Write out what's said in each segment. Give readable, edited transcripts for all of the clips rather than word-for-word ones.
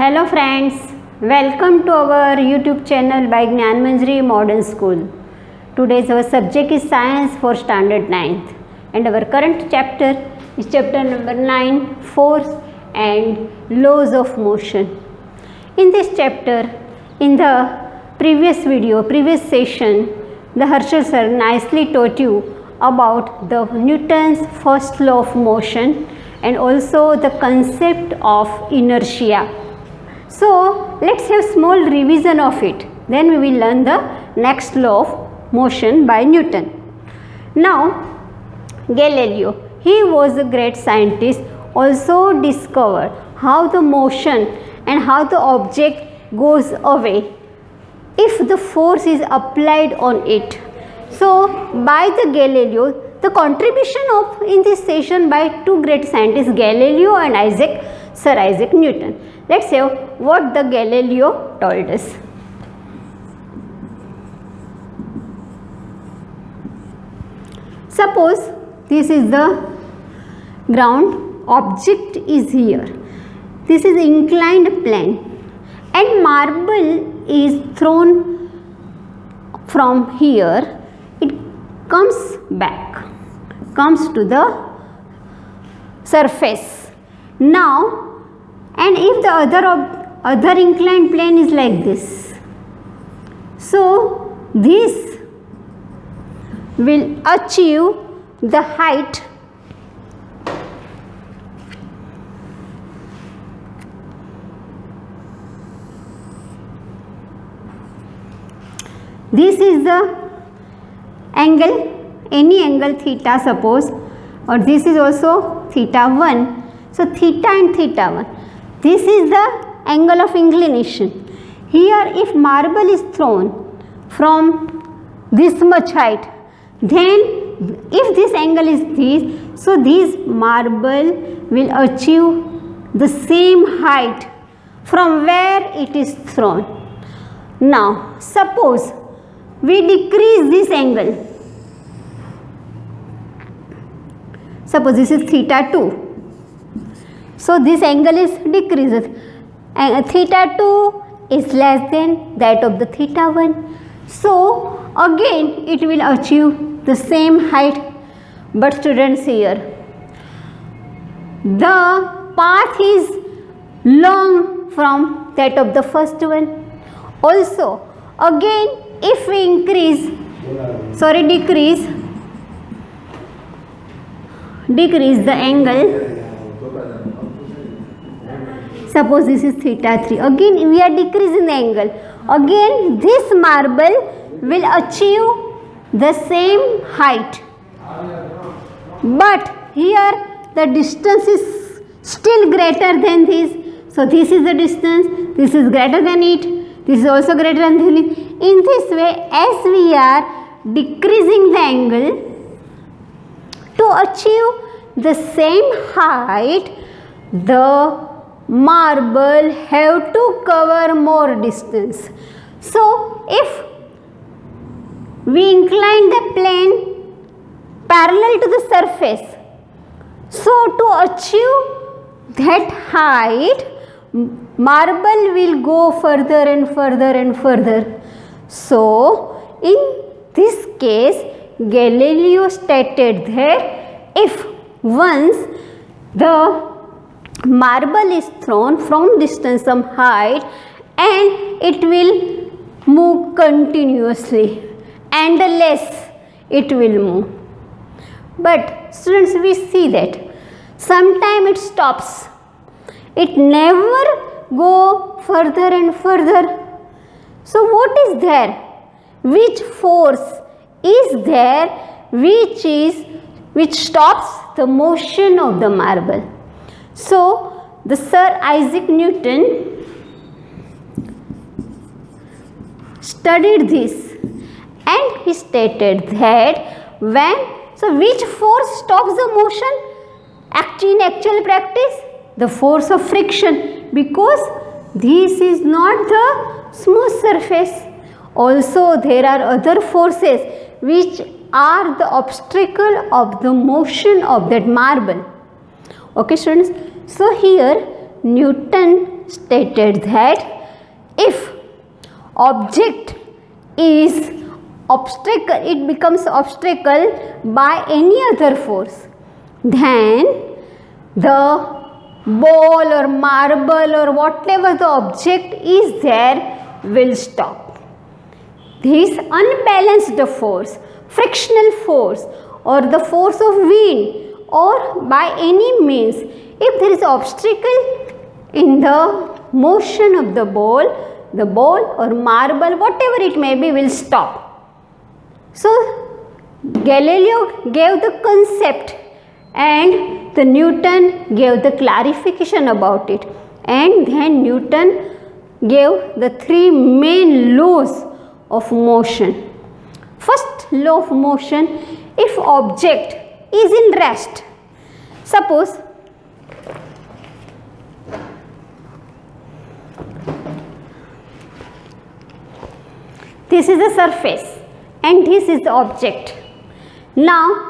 Hello friends, welcome to our YouTube channel by Gyan Manjari Modern School. Today's our subject is Science for Standard 9th and our current chapter is chapter number 9, Force and Laws of Motion. In this chapter, in the previous session, the Herschel sir nicely taught you about the Newton's first law of motion and also the concept of inertia. So let's have small revision of it. Then we will learn the next law of motion by Newton. Now Galileo, he was a great scientist, also discovered how the motion and how the object goes away if the force is applied on it. So by the Galileo, the contribution of in this session by two great scientists, Galileo and Sir Isaac Newton. Let's see what the Galileo told us. Suppose this is the ground, object is here. This is inclined plane and marble is thrown from here. It comes back, comes to the surface. Now, and if the other inclined plane is like this, so this will achieve the height this is the angle, any angle theta suppose, or this is also theta 1. So theta and theta 1. This is the angle of inclination. Here if marble is thrown from this much height, then if this angle is this, so this marble will achieve the same height from where it is thrown. Now suppose we decrease this angle. Suppose this is theta 2. So this angle is decreases. Theta 2 is less than that of the theta 1. So again it will achieve the same height. But students, here the path is long from that of the first one. Also again if we decrease the angle. Suppose this is theta 3. Again we are decreasing the angle. Again this marble will achieve the same height. But here the distance is still greater than this. So this is the distance. This is greater than it. This is also greater than it. In this way, as we are decreasing the angle to achieve the same height, the marble have to cover more distance. So if we incline the plane parallel to the surface, so to achieve that height, marble will go further and further and further. So in this case, Galileo stated that if once the marble is thrown from distance some height and it will move continuously and less it will move. But students, we see that sometime it stops. It never go further and further. So what is there? Which force is there which stops the motion of the marble? So the Sir Isaac Newton studied this and he stated that which force stops the motion in actual practice? The force of friction, because this is not the smooth surface. Also there are other forces which are the obstacle of the motion of that marble. Okay students, so here Newton stated that if object is obstacle, it becomes obstacle by any other force, then the ball or marble or whatever the object is there will stop. This unbalanced force, frictional force or the force of wind or by any means, if there is obstacle in the motion of the ball or marble, whatever it may be, will stop. So Galileo gave the concept and the Newton gave the clarification about it, and then Newton gave the three main laws of motion. First law of motion, if object is in rest, suppose this is the surface and this is the object. Now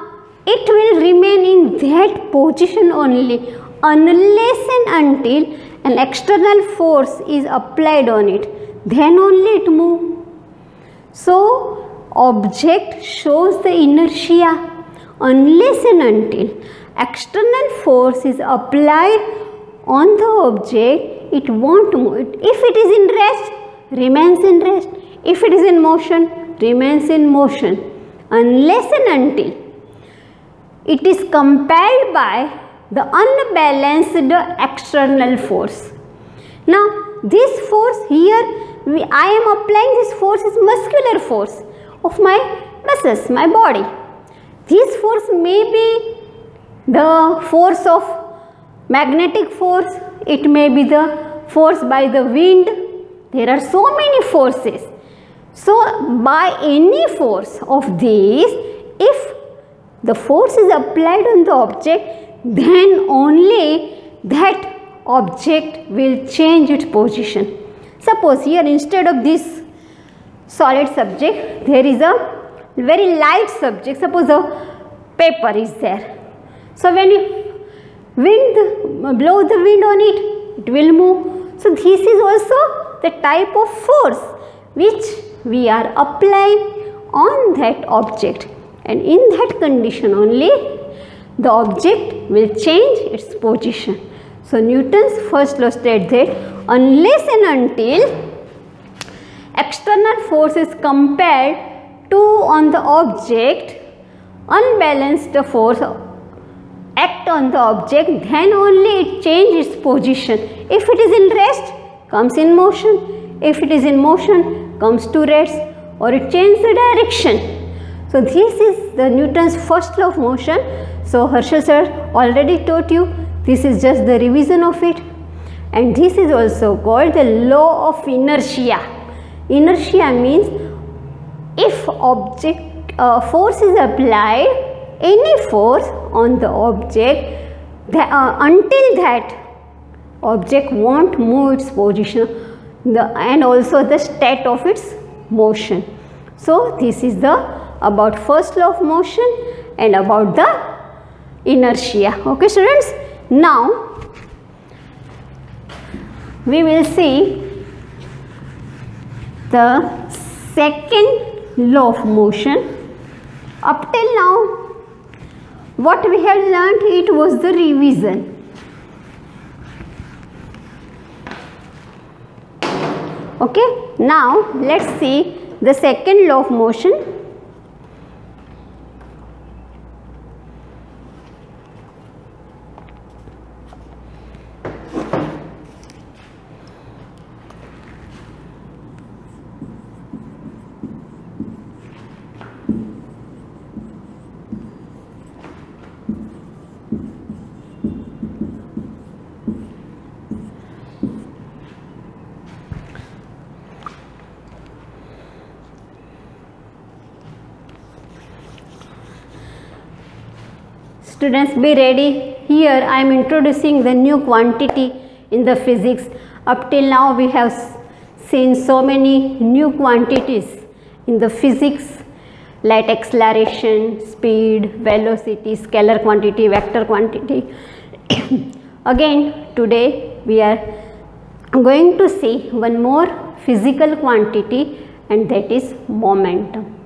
it will remain in that position only unless and until an external force is applied on it, then only it moves. So object shows the inertia unless and until external force is applied on the object, it won't move. If it is in rest, remains in rest. If it is in motion, remains in motion unless and until it is compelled by the unbalanced external force. Now this force here, I am applying this force is muscular force of my muscles, my body. This force may be the force of magnetic force, it may be the force by the wind. There are so many forces. So by any force of these, if the force is applied on the object, then only that object will change its position. Suppose here instead of this solid subject, there is a very light subject, suppose a paper is there. So when you blow the wind on it, it will move. So this is also the type of force which we are applying on that object, and in that condition only the object will change its position. So Newton's first law states that unless and until external force is compelled to on the object, unbalanced force act on the object, then only it changes its position. If it is in rest, comes in motion. If it is in motion, comes to rest, or it changes the direction. So this is the Newton's first law of motion. So Herschel sir already taught you, this is just the revision of it, and this is also called the law of inertia. Inertia means if object force is applied, any force on the object, until that object won't move its position, and also the state of its motion. So this is the about first law of motion and about the inertia. Okay students, now we will see the second law of motion. Up till now what we had learnt, it was the revision. Okay, now let's see the second law of motion. Students, be ready. Here I am introducing the new quantity in the physics. Up till now we have seen so many new quantities in the physics, like acceleration, speed, velocity, scalar quantity, vector quantity. Again today we are going to see one more physical quantity, and that is momentum.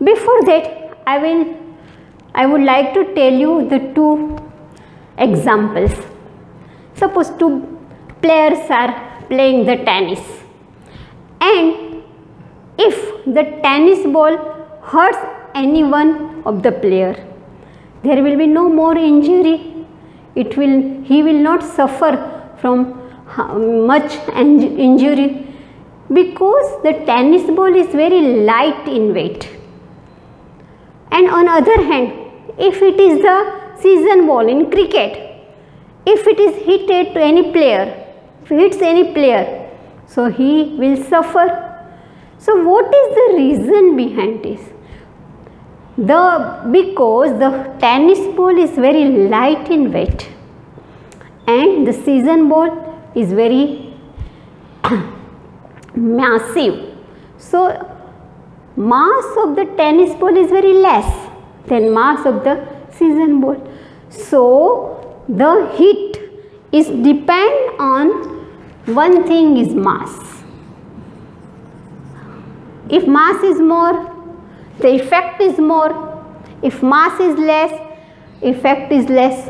Before that, I would like to tell you the two examples. Suppose two players are playing the tennis, and if the tennis ball hurts any one of the player, there will be no more injury. He will not suffer from much injury, because the tennis ball is very light in weight. And on other hand, if it is the season ball in cricket, if it is hit to any player, if it hits any player, so he will suffer. So what is the reason behind this? Because the tennis ball is very light in weight and the season ball is very massive. So mass of the tennis ball is very less than mass of the season ball. So the hit is depend on one thing is mass. If mass is more, the effect is more. If mass is less, effect is less.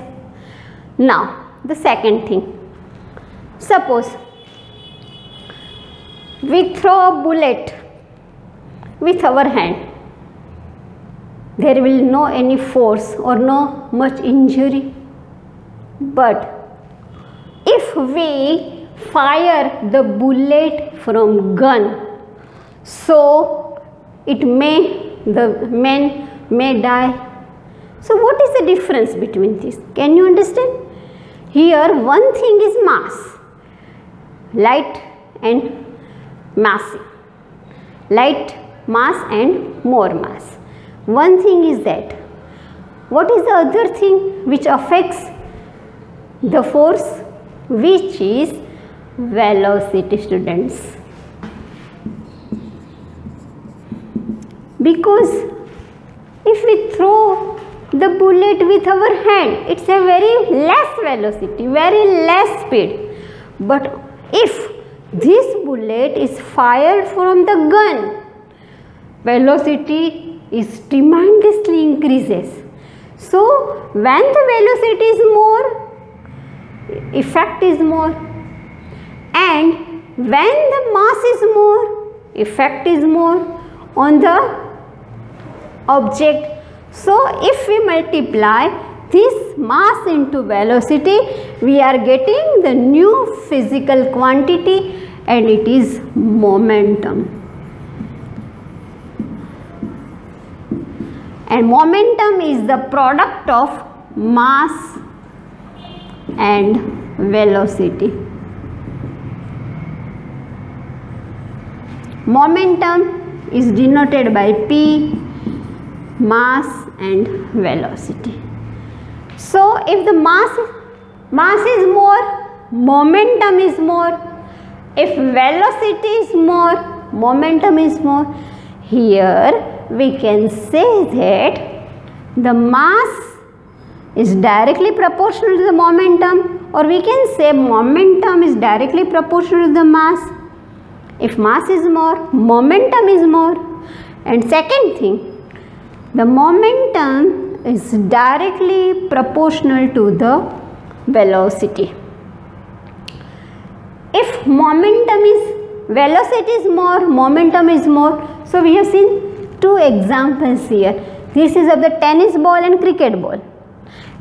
Now the second thing, suppose we throw a bullet with our hand, there will no any force or no much injury. But if we fire the bullet from gun, so the man may die. So what is the difference between this? Can you understand? Here one thing is mass, light and massive, light mass and more mass. One thing is that. What is the other thing which affects the force? Which is velocity, students. Because if we throw the bullet with our hand, it's a very less velocity, very less speed. But if this bullet is fired from the gun, velocity is tremendously increases. So when the velocity is more, effect is more, and when the mass is more, effect is more on the object. So if we multiply this mass into velocity, we are getting the new physical quantity, and it is momentum. And momentum is the product of mass and velocity. Momentum is denoted by P, mass and velocity. So if the mass is more, momentum is more. If velocity is more, momentum is more. Here we can say that the mass is directly proportional to the momentum, or we can say momentum is directly proportional to the mass. If mass is more, momentum is more. And second thing, the momentum is directly proportional to the velocity. If velocity is more, momentum is more. So we have seen two examples here. This is of the tennis ball and cricket ball,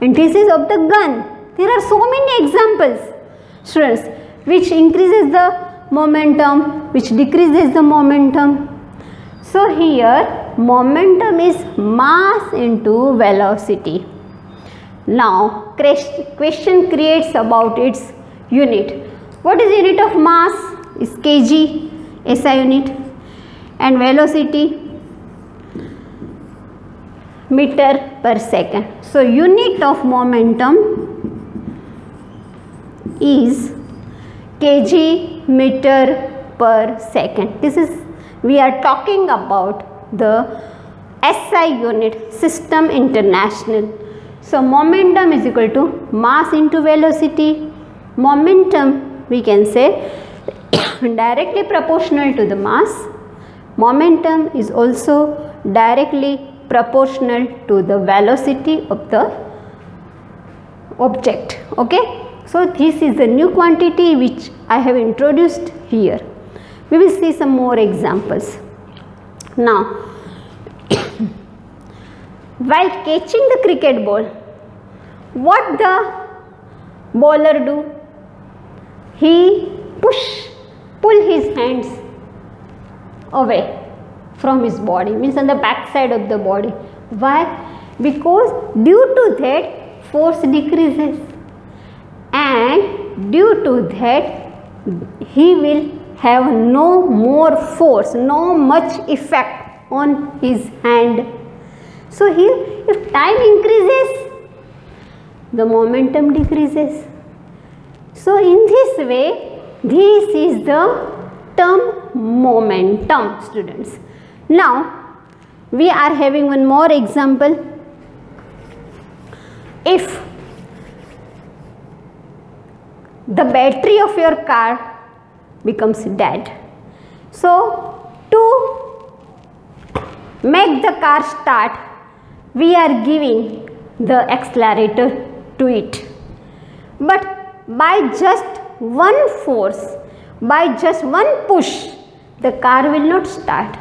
and this is of the gun. There are so many examples, students, which increases the momentum, which decreases the momentum. So here momentum is mass into velocity. Now question creates about its unit. What is unit of mass? Is kg, SI unit, and velocity meter per second. So unit of momentum is kg meter per second. This is, we are talking about the SI unit, System International. So momentum is equal to mass into velocity. Momentum we can say directly proportional to the mass. Momentum is also directly proportional to the velocity of the object. Okay. So this is the new quantity which I have introduced here. We will see some more examples. Now, while catching the cricket ball, what the bowler do? He pull his hands away from his body, means on the back side of the body. Why? Because due to that force decreases, and due to that he will have no more force, no much effect on his hand. So here, if time increases, the momentum decreases. So in this way, this is the term momentum, students. Now we are having one more example. If the battery of your car becomes dead, so to make the car start, we are giving the accelerator to it, but by just one force, by just one push, the car will not start,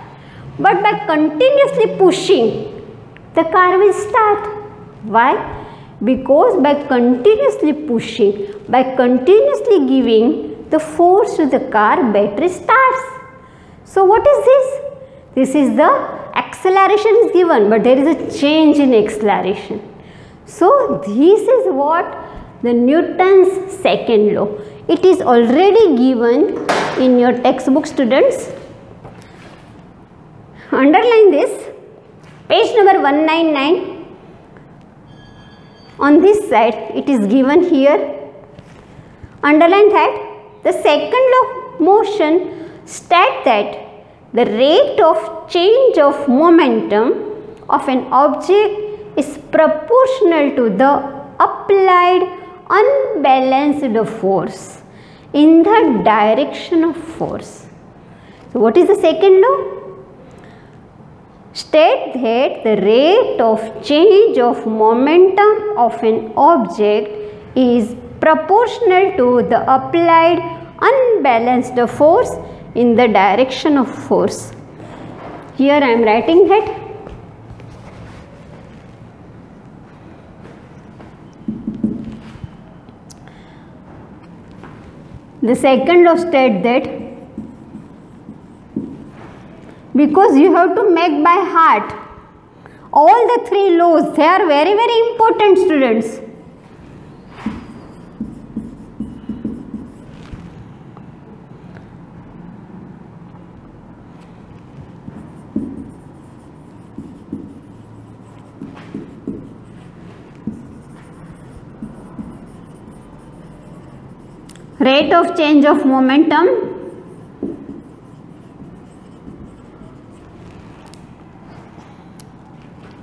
but by continuously pushing, the car will start. Why? Because by continuously pushing, by continuously giving the force to the car, battery starts. So what is this? This is the acceleration is given, but there is a change in acceleration. So this is what the Newton's second law. It is already given in your textbook, students. Underline this, page number 199. On this side it is given here. Underline that the second law of motion states that the rate of change of momentum of an object is proportional to the applied unbalanced force in the direction of force. So what is the second law? State that the rate of change of momentum of an object is proportional to the applied unbalanced force in the direction of force. Here I am writing that the second law states that, because you have to make by heart all the three laws, they are very, very important, students. Rate of change of momentum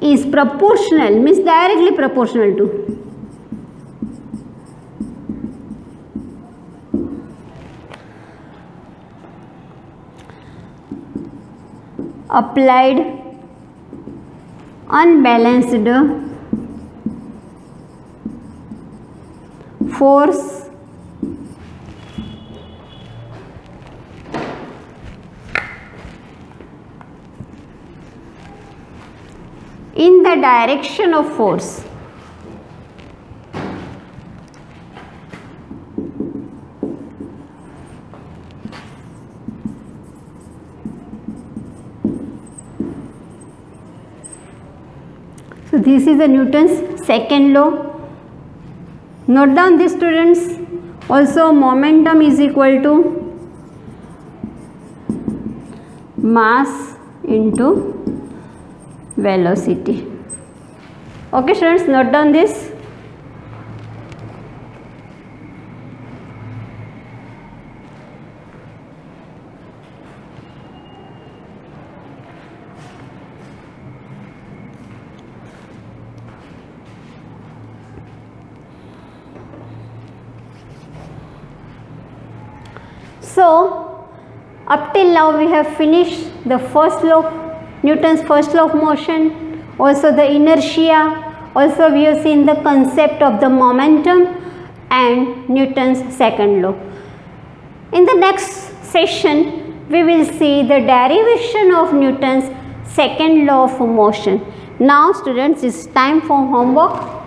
is proportional, means directly proportional to applied unbalanced force in the direction of force. So this is the Newton's second law. Note down this, students. Also momentum is equal to mass into velocity. Okay, students, note down this. So up till now we have finished the first law, Newton's first law of motion, also the inertia, also we have seen the concept of the momentum and Newton's second law. In the next session we will see the derivation of Newton's second law of motion. Now students, it's time for homework.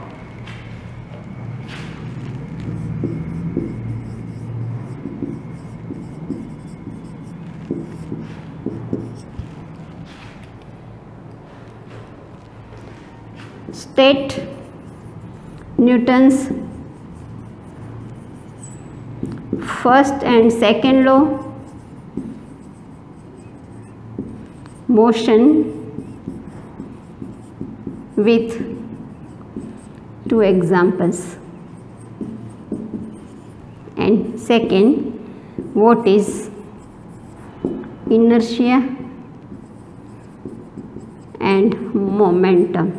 State Newton's first and second law motion with two examples, and second, what is inertia and momentum.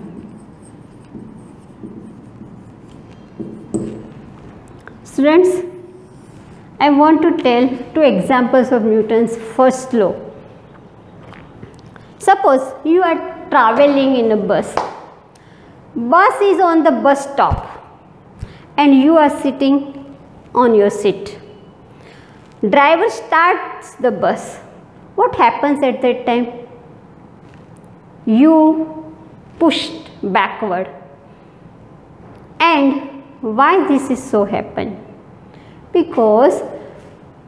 Students, I want to tell two examples of Newton's first law. Suppose you are traveling in a bus. Bus is on the bus stop and you are sitting on your seat. Driver starts the bus. What happens at that time? You pushed backward. And why this is so happen? Because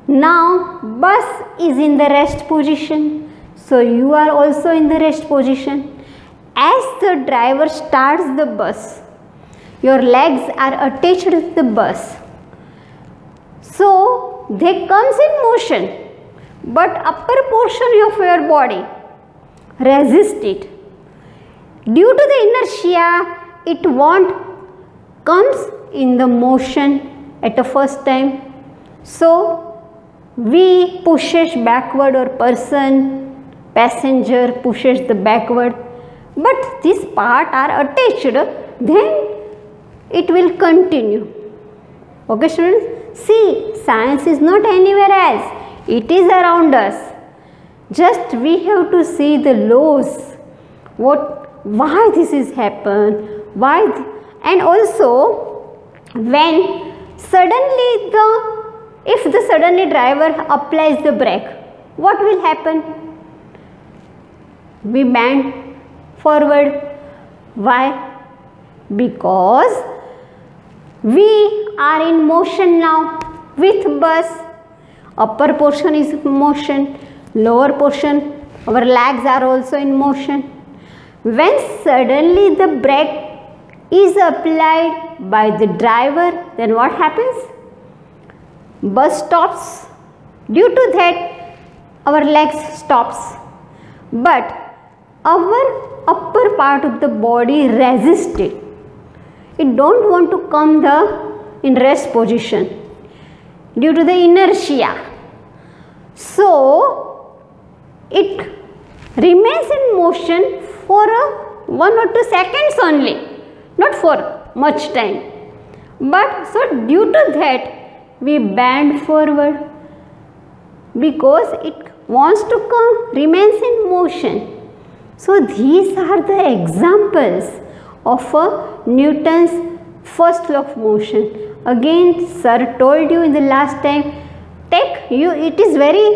now bus is in the rest position, so you are also in the rest position. As the driver starts the bus, your legs are attached to the bus, so they comes in motion, but upper portion of your body resist it. Due to the inertia, it won't comes in the motion at the first time, so we pushes backward, or passenger pushes the backward, but this part are attached, then it will continue. Okay students, see, science is not anywhere else, it is around us. Just we have to see the laws, why this is happen, and also when if the suddenly driver applies the brake, what will happen? We bend forward. Why? Because we are in motion now with bus. Upper portion is in motion, lower portion, our legs are also in motion. When suddenly the brake is applied by the driver, then what happens? Bus stops. Due to that, our legs stops, but our upper part of the body resisted. It don't want to come in rest position due to the inertia. So it remains in motion for 1 or 2 seconds only, not for much time. But so due to that, we bend forward because it wants to remains in motion. So these are the examples of Newton's first law of motion. Again, sir told you in the last time, it is very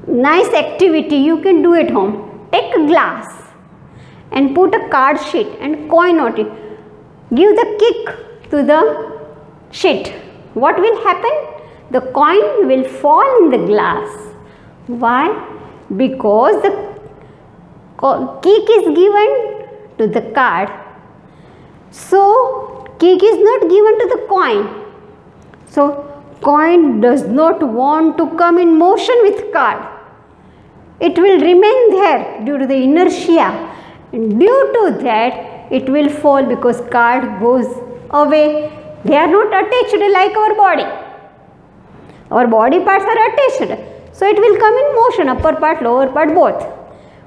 nice activity, you can do at home. Take a glass and put a card sheet and coin on it. Give the kick to the sheet. What will happen? The coin will fall in the glass. Why? Because the kick is given to the card. So kick is not given to the coin. So coin does not want to come in motion with card. It will remain there due to the inertia. And due to that, it will fall because card goes away. They are not attached like our body. Our body parts are attached. So it will come in motion, upper part, lower part, both.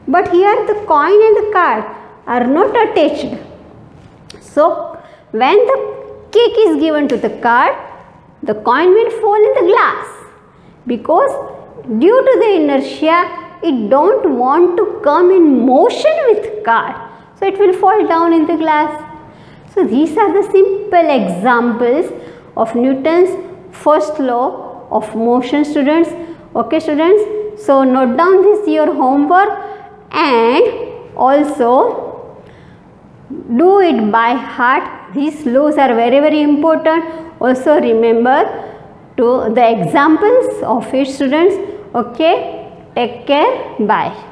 But here the coin and the card are not attached. So when the kick is given to the card, the coin will fall in the glass. because due to the inertia it don't want to come in motion with car, so it will fall down in the glass. So these are the simple examples of Newton's first law of motion, students. Okay students, so note down this your homework and also do it by heart. These laws are very important. Also remember to the examples of it, students. Okay, take care, bye.